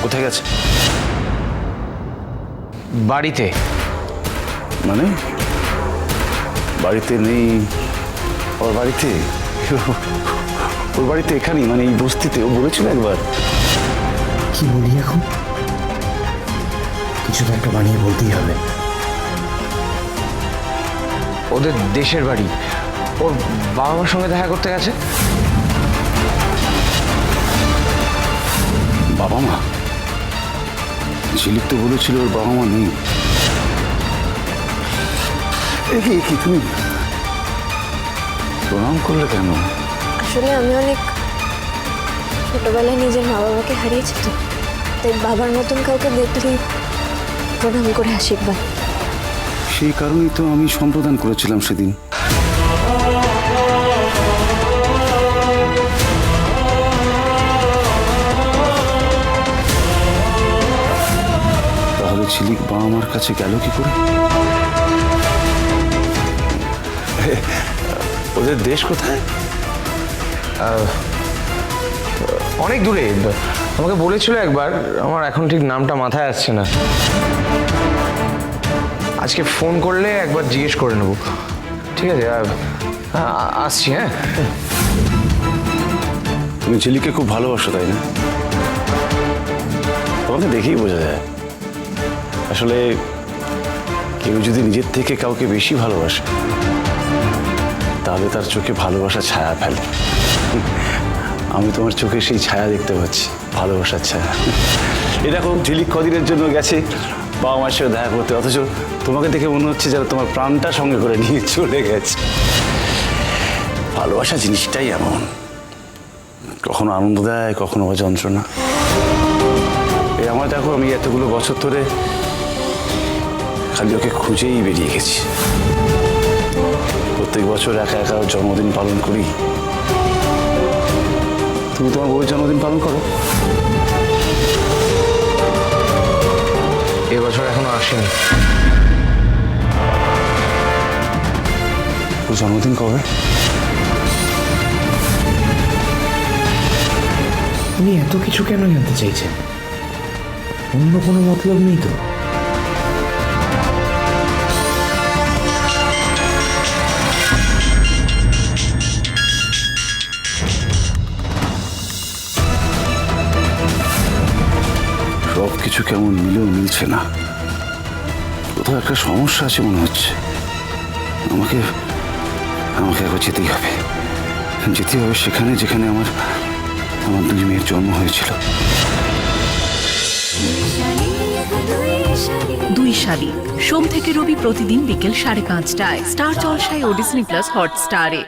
কোথায় গেছে? বাড়িতে। মানে বাড়িতে নেই? ওর বাড়িতে? ওর বাড়িতে এখানেই, মানে এই বস্তিতে? ও বলেছিল একবার। কি বলি এখন? কিছু তো একটা বানিয়ে বলতেই হবে। ওদের দেশের বাড়ি, ওর বাবা মার সঙ্গে দেখা করতে গেছে। বাবা মা? ঝিলিক তো বলেছিল ওর বাবা মা নেই। কি তুমি প্রণাম করলে কেন? আসলে আমি অনেক ছোটবেলায় নিজের মা বাবাকে হারিয়েছি, তো তাই বাবার মতন কাউকে দেখলেই প্রণাম করে আশীর্বাদ। সেই কারণেই তো আমি সম্প্রদান করেছিলাম সেদিন। তাহলে ঝিলিক বাবা মার কাছে গেল কি করে? ওদের দেশ কোথায়? অনেক দূরে। আমাকে বলেছিল একবার, আমার এখন ঠিক নামটা মাথায় আসছে না। আজকে ফোন করলে একবার জিজ্ঞেস করে নেব। ঠিক আছে, আসছি। হ্যাঁ, তুমি ঝিলিককে খুব ভালোবাসো, তাই না? তোমাকে দেখেই বোঝা যায়। আসলে কেউ যদি নিজের থেকে কাউকে বেশি ভালোবাসে, তাহলে তার চোখে ভালোবাসা ছায়া ফেলে। আমি তোমার চোখে সেই ছায়া দেখতে পাচ্ছি, ভালোবাসার ছায়া। এ দেখো, ঝিলিক কদিনের জন্য গেছে বাবা মার সাথে দেখা করতে, অথচ তোমাকে দেখে মনে হচ্ছে যারা তোমার প্রাণটা সঙ্গে করে নিয়ে চলে গেছে। ভালোবাসা জিনিসটাই এমন, কখনো আনন্দ দেয়, কখনো বা যন্ত্রণা। এই আমার দেখো, আমি এতগুলো বছর ধরে খালি ওকে খুঁজেই বেরিয়ে গেছি। প্রত্যেক বছর একা একা ওর জন্মদিন পালন করি। তুমি তোমার বউয়ের জন্মদিন পালন করো? এবছর এখনো আসেনি। ওর জন্মদিন কবে? উনি এত কিছু কেন জানতে চাইছেন? অন্য কোনো মতলব নেই তো? সব কিছু কেমন মিলেও মিলছে না। কোথাও একটা সমস্যা আছে মনে হচ্ছে। আমাকে একবার যেতেই হবে। সেখানে যেখানে আমার দুই মেয়ের জন্ম হয়েছিল। দুই শালিক, সোম থেকে রবি প্রতিদিন বিকেল 5:30টায় স্টার জলসায় ও ডিজনি প্লাস হটস্টারে।